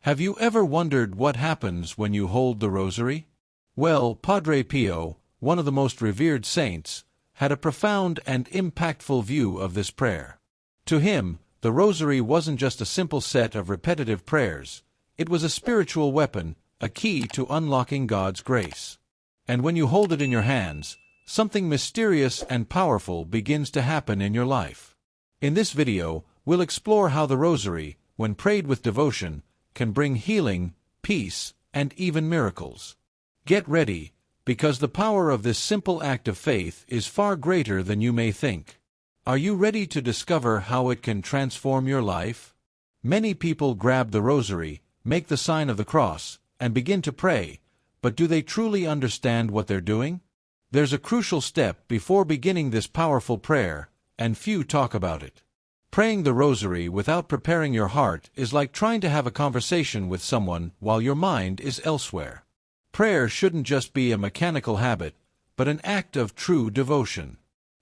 Have you ever wondered what happens when you hold the Rosary? Well, Padre Pio, one of the most revered saints, had a profound and impactful view of this prayer. To him, the Rosary wasn't just a simple set of repetitive prayers. It was a spiritual weapon, a key to unlocking God's grace. And when you hold it in your hands, something mysterious and powerful begins to happen in your life. In this video, we'll explore how the Rosary, when prayed with devotion, can bring healing, peace, and even miracles. Get ready, because the power of this simple act of faith is far greater than you may think. Are you ready to discover how it can transform your life? Many people grab the Rosary, make the sign of the cross, and begin to pray, but do they truly understand what they're doing? There's a crucial step before beginning this powerful prayer, and few talk about it. Praying the Rosary without preparing your heart is like trying to have a conversation with someone while your mind is elsewhere. Prayer shouldn't just be a mechanical habit, but an act of true devotion.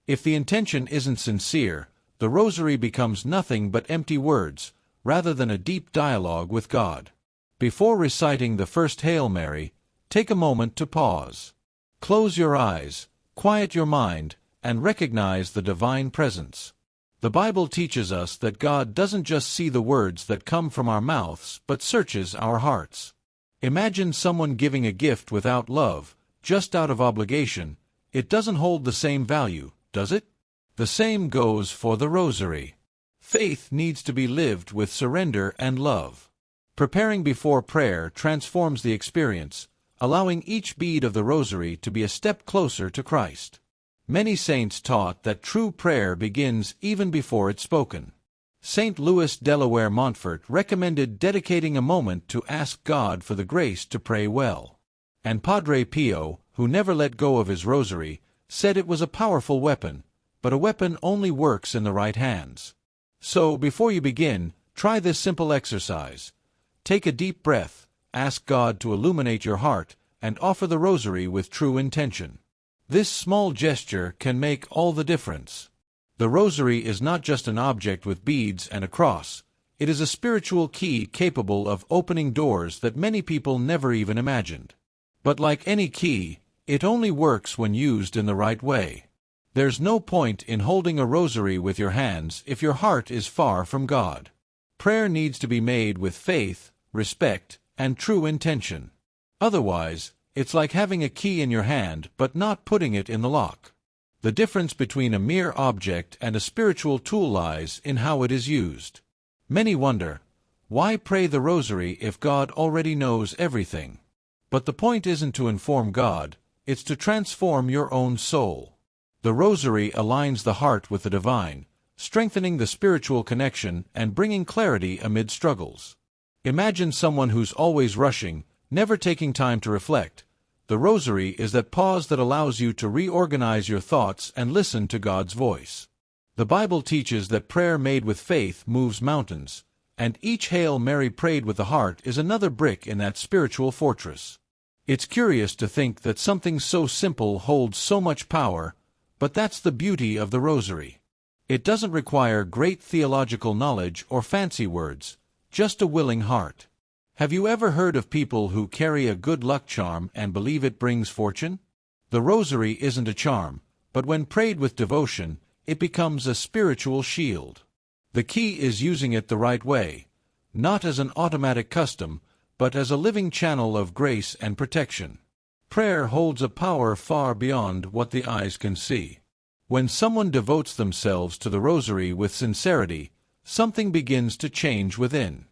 If the intention isn't sincere, the Rosary becomes nothing but empty words, rather than a deep dialogue with God. Before reciting the first Hail Mary, take a moment to pause. Close your eyes, quiet your mind, and recognize the divine presence. The Bible teaches us that God doesn't just see the words that come from our mouths, but searches our hearts. Imagine someone giving a gift without love, just out of obligation. It doesn't hold the same value, does it? The same goes for the Rosary. Faith needs to be lived with surrender and love. Preparing before prayer transforms the experience, allowing each bead of the Rosary to be a step closer to Christ. Many saints taught that true prayer begins even before it's spoken. St. Louis Delaware Montfort recommended dedicating a moment to ask God for the grace to pray well. And Padre Pio, who never let go of his Rosary, said it was a powerful weapon, but a weapon only works in the right hands. So, before you begin, try this simple exercise. Take a deep breath, ask God to illuminate your heart, and offer the Rosary with true intention. This small gesture can make all the difference. The Rosary is not just an object with beads and a cross. It is a spiritual key capable of opening doors that many people never even imagined. But like any key, it only works when used in the right way. There's no point in holding a Rosary with your hands if your heart is far from God. Prayer needs to be made with faith, respect, and true intention. Otherwise, it's like having a key in your hand but not putting it in the lock. The difference between a mere object and a spiritual tool lies in how it is used. Many wonder, why pray the Rosary if God already knows everything? But the point isn't to inform God, it's to transform your own soul. The Rosary aligns the heart with the divine, strengthening the spiritual connection and bringing clarity amid struggles. Imagine someone who's always rushing, never taking time to reflect. The Rosary is that pause that allows you to reorganize your thoughts and listen to God's voice. The Bible teaches that prayer made with faith moves mountains, and each Hail Mary prayed with the heart is another brick in that spiritual fortress. It's curious to think that something so simple holds so much power, but that's the beauty of the Rosary. It doesn't require great theological knowledge or fancy words, just a willing heart. Have you ever heard of people who carry a good luck charm and believe it brings fortune? The Rosary isn't a charm, but when prayed with devotion, it becomes a spiritual shield. The key is using it the right way, not as an automatic custom, but as a living channel of grace and protection. Prayer holds a power far beyond what the eyes can see. When someone devotes themselves to the Rosary with sincerity, something begins to change within.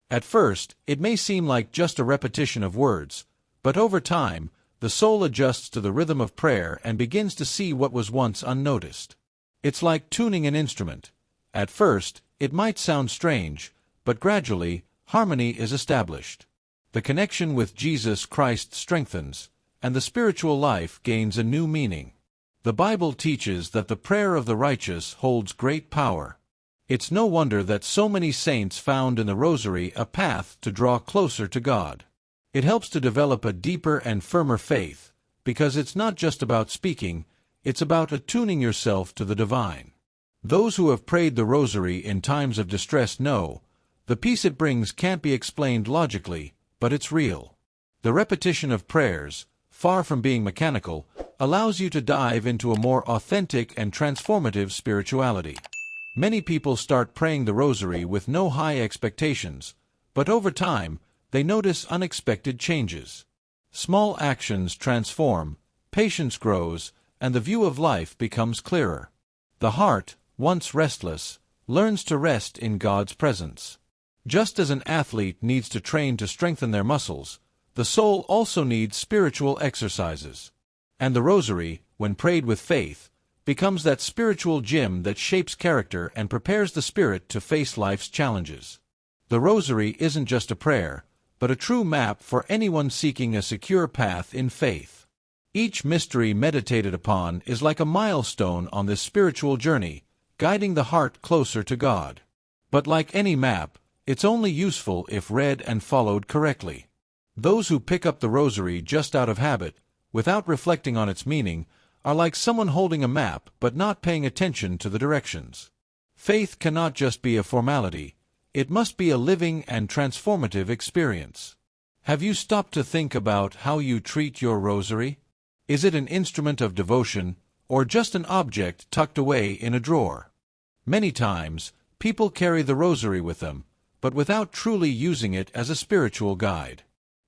At first, it may seem like just a repetition of words, but over time, the soul adjusts to the rhythm of prayer and begins to see what was once unnoticed. It's like tuning an instrument. At first, it might sound strange, but gradually, harmony is established. The connection with Jesus Christ strengthens, and the spiritual life gains a new meaning. The Bible teaches that the prayer of the righteous holds great power. It's no wonder that so many saints found in the Rosary a path to draw closer to God. It helps to develop a deeper and firmer faith, because it's not just about speaking, it's about attuning yourself to the divine. Those who have prayed the Rosary in times of distress know, The peace it brings can't be explained logically, but it's real. The repetition of prayers, far from being mechanical, allows you to dive into a more authentic and transformative spirituality. Many people start praying the Rosary with no high expectations, but over time, they notice unexpected changes. Small actions transform, patience grows, and the view of life becomes clearer. The heart, once restless, learns to rest in God's presence. Just as an athlete needs to train to strengthen their muscles, the soul also needs spiritual exercises. And the Rosary, when prayed with faith, becomes that spiritual gym that shapes character and prepares the spirit to face life's challenges. The Rosary isn't just a prayer, but a true map for anyone seeking a secure path in faith. Each mystery meditated upon is like a milestone on this spiritual journey, guiding the heart closer to God. But like any map, it's only useful if read and followed correctly. Those who pick up the Rosary just out of habit, without reflecting on its meaning, are like someone holding a map but not paying attention to the directions. Faith cannot just be a formality, it must be a living and transformative experience. Have you stopped to think about how you treat your Rosary? Is it an instrument of devotion, or just an object tucked away in a drawer? Many times, people carry the Rosary with them, but without truly using it as a spiritual guide.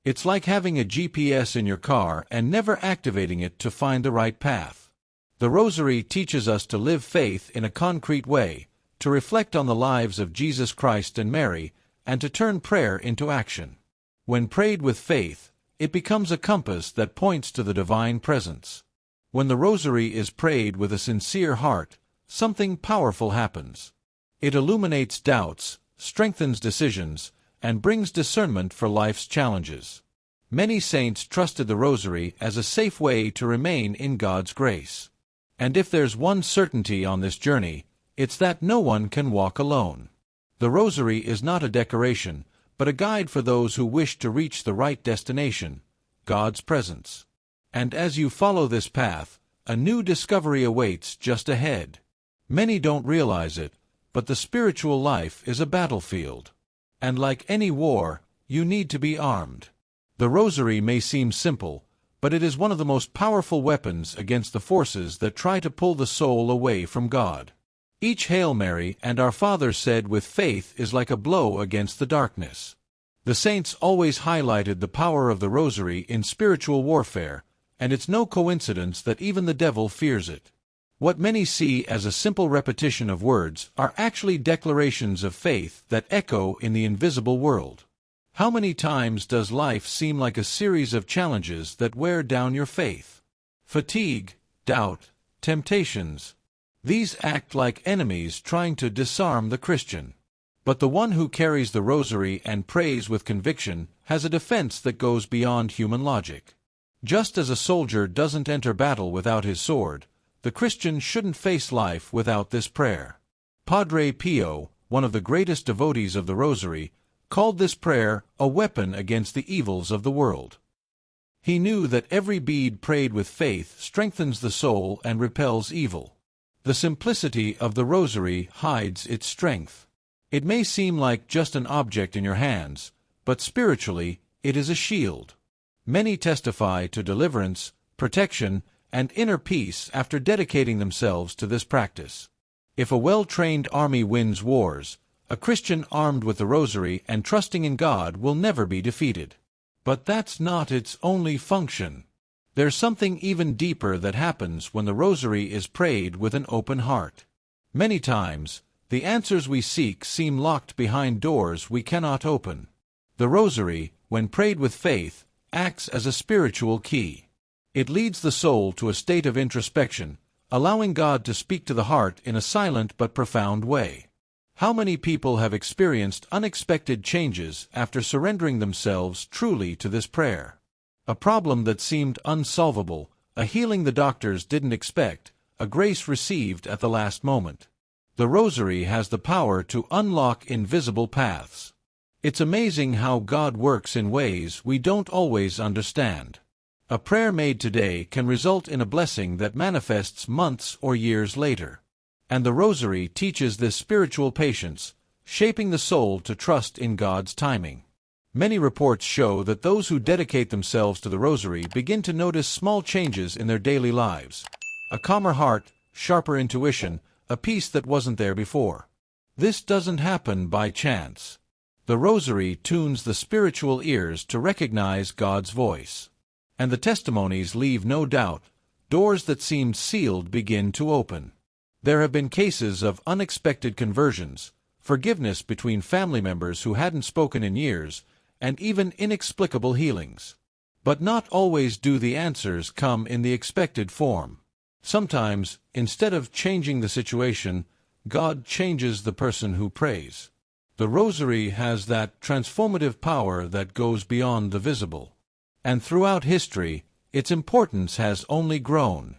It's like having a GPS in your car and never activating it to find the right path. The Rosary teaches us to live faith in a concrete way, to reflect on the lives of Jesus Christ and Mary, and to turn prayer into action. When prayed with faith, it becomes a compass that points to the divine presence. When the Rosary is prayed with a sincere heart, something powerful happens. It illuminates doubts, strengthens decisions, and brings discernment for life's challenges. Many saints trusted the Rosary as a safe way to remain in God's grace. And if there's one certainty on this journey, it's that no one can walk alone. The Rosary is not a decoration, but a guide for those who wish to reach the right destination, God's presence. And as you follow this path, a new discovery awaits just ahead. Many don't realize it, but the spiritual life is a battlefield. And like any war, you need to be armed. The Rosary may seem simple, but it is one of the most powerful weapons against the forces that try to pull the soul away from God. Each Hail Mary and Our Father said with faith is like a blow against the darkness. The saints always highlighted the power of the Rosary in spiritual warfare, and it's no coincidence that even the devil fears it. What many see as a simple repetition of words are actually declarations of faith that echo in the invisible world. How many times does life seem like a series of challenges that wear down your faith? Fatigue, doubt, temptations. These act like enemies trying to disarm the Christian. But the one who carries the Rosary and prays with conviction has a defense that goes beyond human logic. Just as a soldier doesn't enter battle without his sword, the Christian shouldn't face life without this prayer. Padre Pio, one of the greatest devotees of the Rosary, called this prayer a weapon against the evils of the world. He knew that every bead prayed with faith strengthens the soul and repels evil. The simplicity of the Rosary hides its strength. It may seem like just an object in your hands, but spiritually, it is a shield. Many testify to deliverance, protection, and inner peace after dedicating themselves to this practice. If a well-trained army wins wars, a Christian armed with the Rosary and trusting in God will never be defeated. But that's not its only function. There's something even deeper that happens when the Rosary is prayed with an open heart. Many times, the answers we seek seem locked behind doors we cannot open. The Rosary, when prayed with faith, acts as a spiritual key. It leads the soul to a state of introspection, allowing God to speak to the heart in a silent but profound way. How many people have experienced unexpected changes after surrendering themselves truly to this prayer? A problem that seemed unsolvable, a healing the doctors didn't expect, a grace received at the last moment. The Rosary has the power to unlock invisible paths. It's amazing how God works in ways we don't always understand. A prayer made today can result in a blessing that manifests months or years later. And the Rosary teaches this spiritual patience, shaping the soul to trust in God's timing. Many reports show that those who dedicate themselves to the Rosary begin to notice small changes in their daily lives. A calmer heart, sharper intuition, a peace that wasn't there before. This doesn't happen by chance. The Rosary tunes the spiritual ears to recognize God's voice. And the testimonies leave no doubt. Doors that seemed sealed begin to open. There have been cases of unexpected conversions, forgiveness between family members who hadn't spoken in years, and even inexplicable healings. But not always do the answers come in the expected form. Sometimes, instead of changing the situation, God changes the person who prays. The Rosary has that transformative power that goes beyond the visible. And throughout history, its importance has only grown.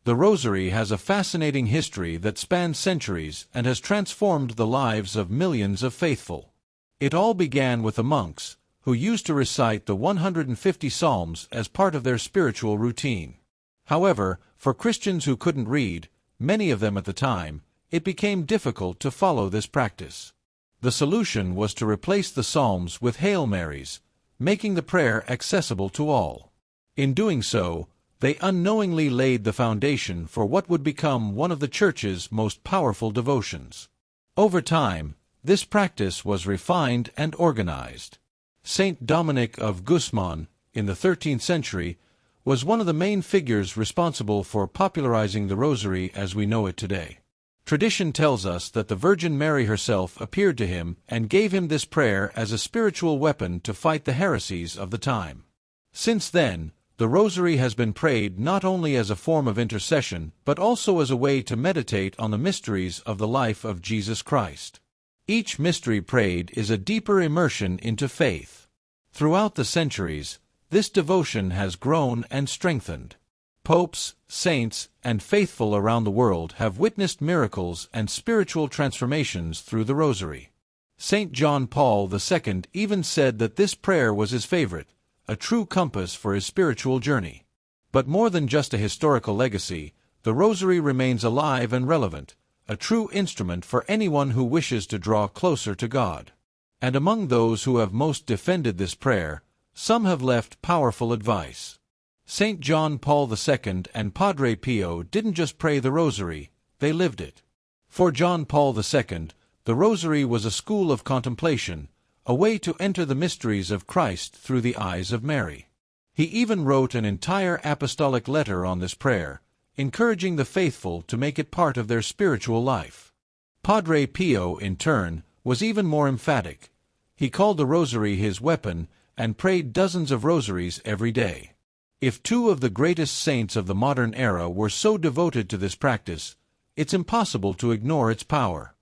The Rosary has a fascinating history that spans centuries and has transformed the lives of millions of faithful. It all began with the monks, who used to recite the 150 Psalms as part of their spiritual routine. However, for Christians who couldn't read, many of them at the time, it became difficult to follow this practice. The solution was to replace the Psalms with Hail Marys, making the prayer accessible to all. In doing so, they unknowingly laid the foundation for what would become one of the Church's most powerful devotions. Over time, this practice was refined and organized. Saint Dominic of Guzman, in the 13th century, was one of the main figures responsible for popularizing the Rosary as we know it today. Tradition tells us that the Virgin Mary herself appeared to him and gave him this prayer as a spiritual weapon to fight the heresies of the time. Since then, the Rosary has been prayed not only as a form of intercession, but also as a way to meditate on the mysteries of the life of Jesus Christ. Each mystery prayed is a deeper immersion into faith. Throughout the centuries, this devotion has grown and strengthened. Popes, saints, and faithful around the world have witnessed miracles and spiritual transformations through the Rosary. Saint John Paul II even said that this prayer was his favorite, a true compass for his spiritual journey. But more than just a historical legacy, the Rosary remains alive and relevant, a true instrument for anyone who wishes to draw closer to God. And among those who have most defended this prayer, some have left powerful advice. Saint John Paul II and Padre Pio didn't just pray the Rosary, they lived it. For John Paul II, the Rosary was a school of contemplation, a way to enter the mysteries of Christ through the eyes of Mary. He even wrote an entire apostolic letter on this prayer, encouraging the faithful to make it part of their spiritual life. Padre Pio, in turn, was even more emphatic. He called the Rosary his weapon and prayed dozens of rosaries every day. If two of the greatest saints of the modern era were so devoted to this practice, it's impossible to ignore its power.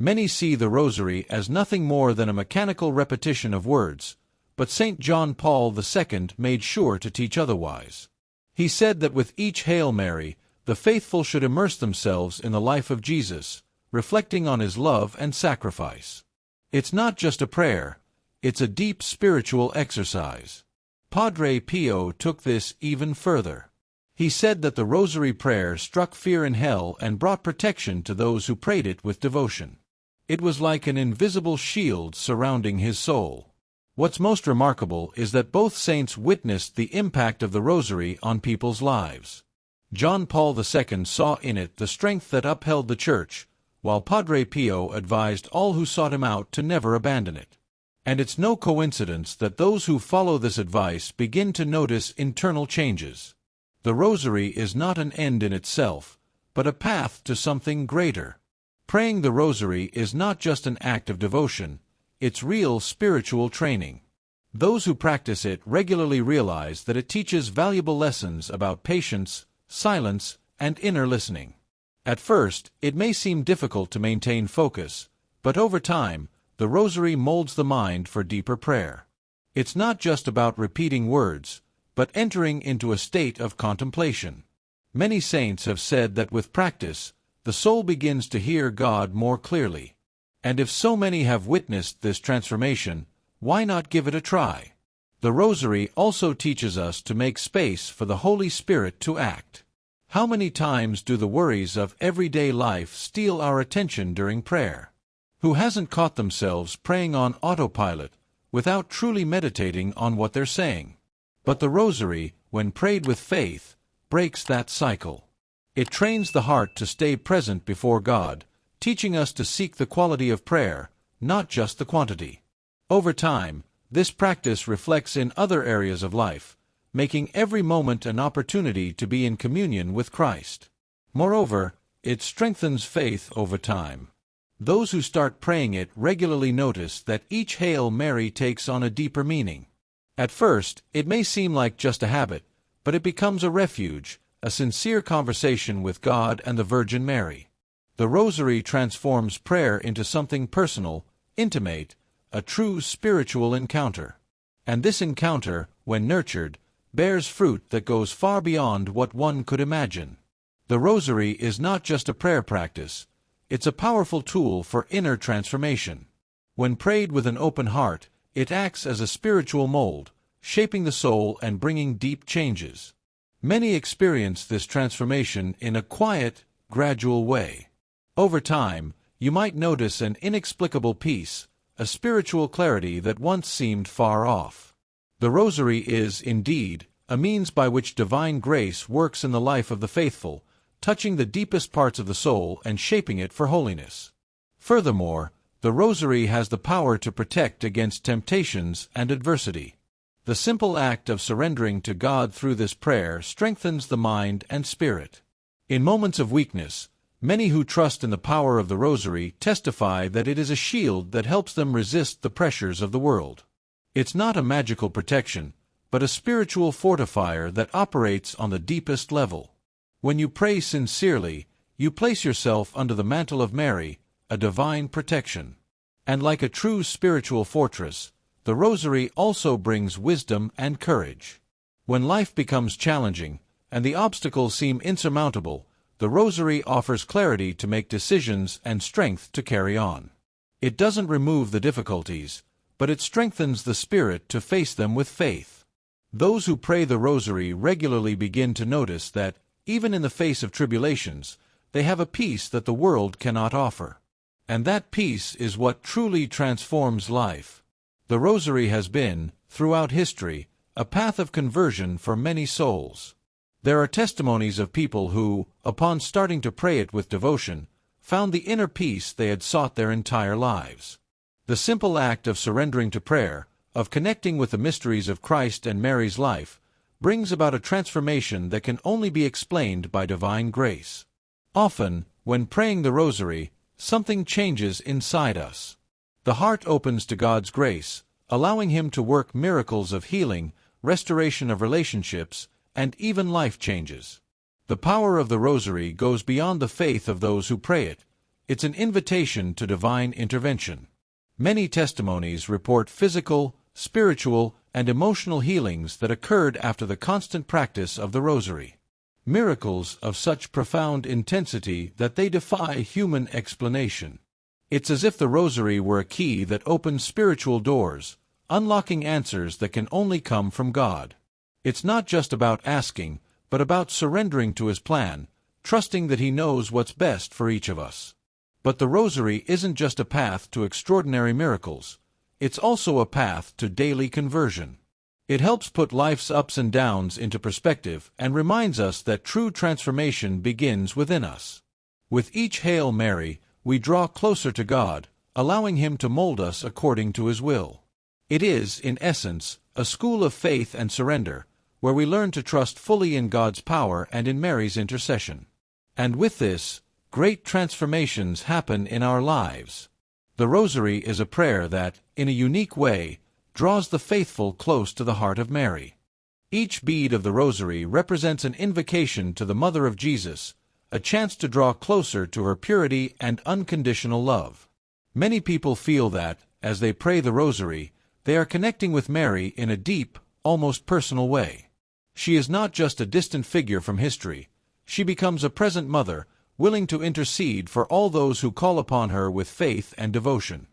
Many see the Rosary as nothing more than a mechanical repetition of words, but Saint John Paul II made sure to teach otherwise. He said that with each Hail Mary, the faithful should immerse themselves in the life of Jesus, reflecting on his love and sacrifice. It's not just a prayer, it's a deep spiritual exercise. Padre Pio took this even further. He said that the Rosary prayer struck fear in hell and brought protection to those who prayed it with devotion. It was like an invisible shield surrounding his soul. What's most remarkable is that both saints witnessed the impact of the Rosary on people's lives. John Paul II saw in it the strength that upheld the Church, while Padre Pio advised all who sought him out to never abandon it. And it's no coincidence that those who follow this advice begin to notice internal changes. The Rosary is not an end in itself, but a path to something greater. Praying the Rosary is not just an act of devotion, it's real spiritual training. Those who practice it regularly realize that it teaches valuable lessons about patience, silence, and inner listening. At first, it may seem difficult to maintain focus, but over time, the Rosary molds the mind for deeper prayer. It's not just about repeating words, but entering into a state of contemplation. Many saints have said that with practice, the soul begins to hear God more clearly. And if so many have witnessed this transformation, why not give it a try? The Rosary also teaches us to make space for the Holy Spirit to act. How many times do the worries of everyday life steal our attention during prayer? Who hasn't caught themselves praying on autopilot, without truly meditating on what they're saying? But the Rosary, when prayed with faith, breaks that cycle. It trains the heart to stay present before God, teaching us to seek the quality of prayer, not just the quantity. Over time, this practice reflects in other areas of life, making every moment an opportunity to be in communion with Christ. Moreover, it strengthens faith over time. Those who start praying it regularly notice that each Hail Mary takes on a deeper meaning. At first, it may seem like just a habit, but it becomes a refuge, a sincere conversation with God and the Virgin Mary. The Rosary transforms prayer into something personal, intimate, a true spiritual encounter. And this encounter, when nurtured, bears fruit that goes far beyond what one could imagine. The Rosary is not just a prayer practice, it's a powerful tool for inner transformation. When prayed with an open heart, it acts as a spiritual mold, shaping the soul and bringing deep changes. Many experience this transformation in a quiet, gradual way. Over time, you might notice an inexplicable peace, a spiritual clarity that once seemed far off. The Rosary is, indeed, a means by which divine grace works in the life of the faithful, touching the deepest parts of the soul and shaping it for holiness. Furthermore, the Rosary has the power to protect against temptations and adversity. The simple act of surrendering to God through this prayer strengthens the mind and spirit. In moments of weakness, many who trust in the power of the Rosary testify that it is a shield that helps them resist the pressures of the world. It's not a magical protection, but a spiritual fortifier that operates on the deepest level. When you pray sincerely, you place yourself under the mantle of Mary, a divine protection. And like a true spiritual fortress, the Rosary also brings wisdom and courage. When life becomes challenging, and the obstacles seem insurmountable, the Rosary offers clarity to make decisions and strength to carry on. It doesn't remove the difficulties, but it strengthens the spirit to face them with faith. Those who pray the Rosary regularly begin to notice that, even in the face of tribulations, they have a peace that the world cannot offer. And that peace is what truly transforms life. The Rosary has been, throughout history, a path of conversion for many souls. There are testimonies of people who, upon starting to pray it with devotion, found the inner peace they had sought their entire lives. The simple act of surrendering to prayer, of connecting with the mysteries of Christ and Mary's life, brings about a transformation that can only be explained by divine grace. Often, when praying the Rosary, something changes inside us. The heart opens to God's grace, allowing Him to work miracles of healing, restoration of relationships, and even life changes. The power of the Rosary goes beyond the faith of those who pray it. It's an invitation to divine intervention. Many testimonies report physical, spiritual, and emotional healings that occurred after the constant practice of the Rosary. Miracles of such profound intensity that they defy human explanation. It's as if the Rosary were a key that opens spiritual doors, unlocking answers that can only come from God. It's not just about asking, but about surrendering to His plan, trusting that He knows what's best for each of us. But the Rosary isn't just a path to extraordinary miracles. It's also a path to daily conversion. It helps put life's ups and downs into perspective and reminds us that true transformation begins within us. With each Hail Mary, we draw closer to God, allowing Him to mold us according to His will. It is, in essence, a school of faith and surrender, where we learn to trust fully in God's power and in Mary's intercession. And with this, great transformations happen in our lives. The Rosary is a prayer that, in a unique way, draws the faithful close to the heart of Mary. Each bead of the Rosary represents an invocation to the Mother of Jesus, a chance to draw closer to her purity and unconditional love. Many people feel that, as they pray the Rosary, they are connecting with Mary in a deep, almost personal way. She is not just a distant figure from history. She becomes a present mother, willing to intercede for all those who call upon her with faith and devotion.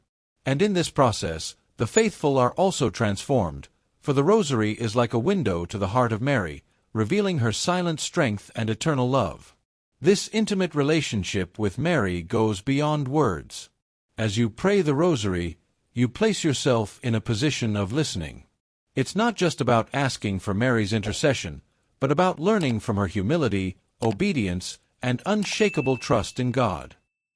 And in this process, the faithful are also transformed, for the Rosary is like a window to the heart of Mary, revealing her silent strength and eternal love. This intimate relationship with Mary goes beyond words. As you pray the Rosary, you place yourself in a position of listening. It's not just about asking for Mary's intercession, but about learning from her humility, obedience, and unshakable trust in God.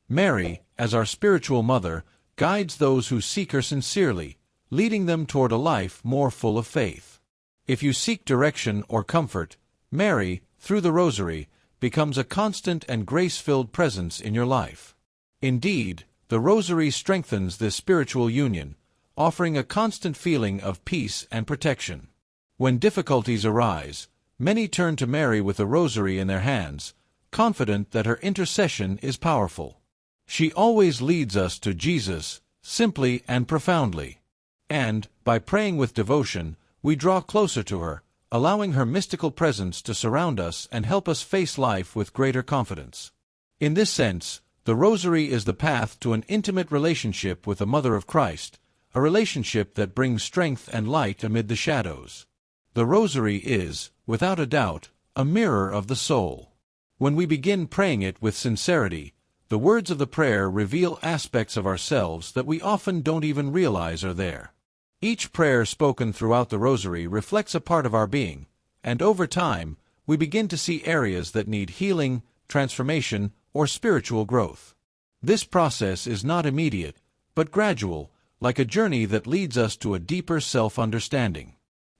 Mary, as our spiritual mother, guides those who seek her sincerely, leading them toward a life more full of faith. If you seek direction or comfort, Mary, through the Rosary, becomes a constant and grace-filled presence in your life. Indeed, the Rosary strengthens this spiritual union, offering a constant feeling of peace and protection. When difficulties arise, many turn to Mary with the Rosary in their hands, confident that her intercession is powerful. She always leads us to Jesus, simply and profoundly. And, by praying with devotion, we draw closer to her, allowing her mystical presence to surround us and help us face life with greater confidence. In this sense, the Rosary is the path to an intimate relationship with the Mother of Christ, a relationship that brings strength and light amid the shadows. The Rosary is, without a doubt, a mirror of the soul. When we begin praying it with sincerity, the words of the prayer reveal aspects of ourselves that we often don't even realize are there. Each prayer spoken throughout the Rosary reflects a part of our being, and over time, we begin to see areas that need healing, transformation, or spiritual growth. This process is not immediate, but gradual, like a journey that leads us to a deeper self-understanding.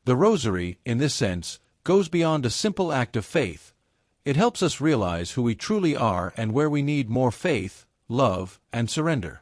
The Rosary, in this sense, goes beyond a simple act of faith. It helps us realize who we truly are and where we need more faith, love, and surrender.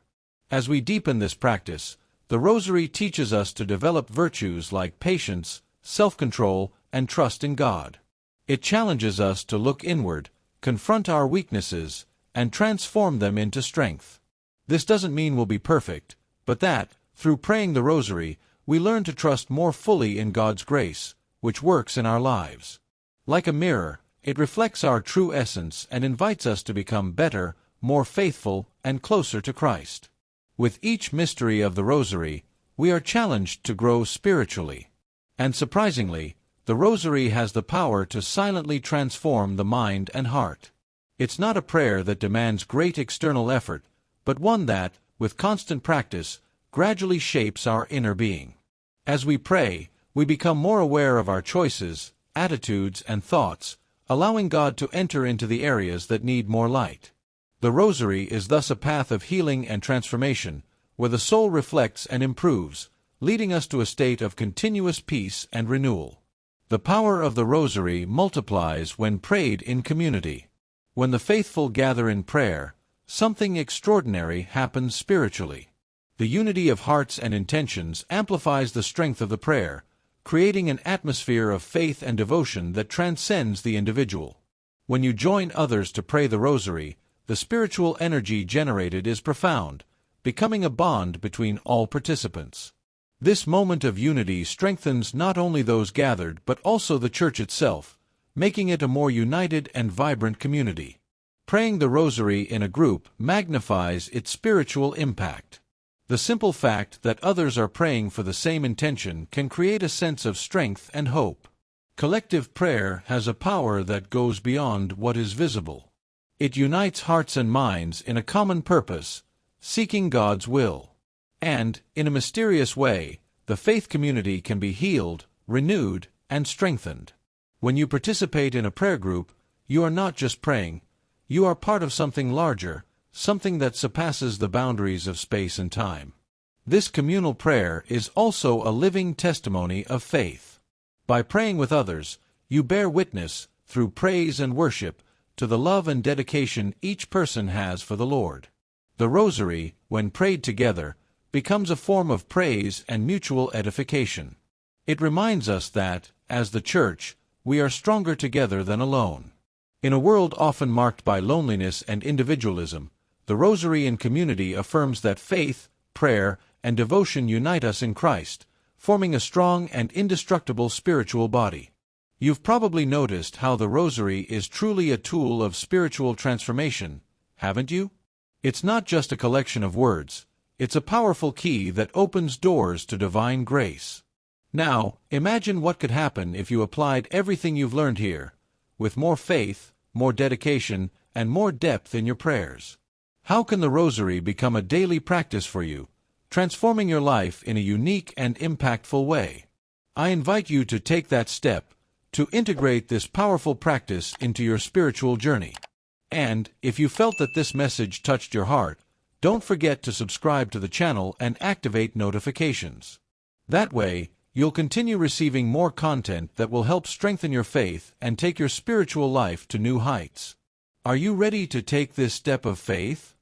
As we deepen this practice, the Rosary teaches us to develop virtues like patience, self-control, and trust in God. It challenges us to look inward, confront our weaknesses, and transform them into strength. This doesn't mean we'll be perfect, but that, through praying the Rosary, we learn to trust more fully in God's grace, which works in our lives. Like a mirror, it reflects our true essence and invites us to become better, more faithful, and closer to Christ. With each mystery of the Rosary, we are challenged to grow spiritually. And surprisingly, the Rosary has the power to silently transform the mind and heart. It's not a prayer that demands great external effort, but one that, with constant practice, gradually shapes our inner being. As we pray, we become more aware of our choices, attitudes, and thoughts, allowing God to enter into the areas that need more light. The Rosary is thus a path of healing and transformation, where the soul reflects and improves, leading us to a state of continuous peace and renewal. The power of the Rosary multiplies when prayed in community. When the faithful gather in prayer, something extraordinary happens spiritually. The unity of hearts and intentions amplifies the strength of the prayer, creating an atmosphere of faith and devotion that transcends the individual. When you join others to pray the Rosary, the spiritual energy generated is profound, becoming a bond between all participants. This moment of unity strengthens not only those gathered but also the Church itself, making it a more united and vibrant community. Praying the Rosary in a group magnifies its spiritual impact. The simple fact that others are praying for the same intention can create a sense of strength and hope. Collective prayer has a power that goes beyond what is visible. It unites hearts and minds in a common purpose, seeking God's will. And, in a mysterious way, the faith community can be healed, renewed, and strengthened. When you participate in a prayer group, you are not just praying, you are part of something larger, something that surpasses the boundaries of space and time. This communal prayer is also a living testimony of faith. By praying with others, you bear witness, through praise and worship, to the love and dedication each person has for the Lord. The Rosary, when prayed together, becomes a form of praise and mutual edification. It reminds us that, as the Church, we are stronger together than alone. In a world often marked by loneliness and individualism, the Rosary in community affirms that faith, prayer, and devotion unite us in Christ, forming a strong and indestructible spiritual body. You've probably noticed how the Rosary is truly a tool of spiritual transformation, haven't you? It's not just a collection of words, it's a powerful key that opens doors to divine grace. Now, imagine what could happen if you applied everything you've learned here, with more faith, more dedication, and more depth in your prayers. How can the Rosary become a daily practice for you, transforming your life in a unique and impactful way? I invite you to take that step, to integrate this powerful practice into your spiritual journey. And, if you felt that this message touched your heart, don't forget to subscribe to the channel and activate notifications. That way, you'll continue receiving more content that will help strengthen your faith and take your spiritual life to new heights. Are you ready to take this step of faith?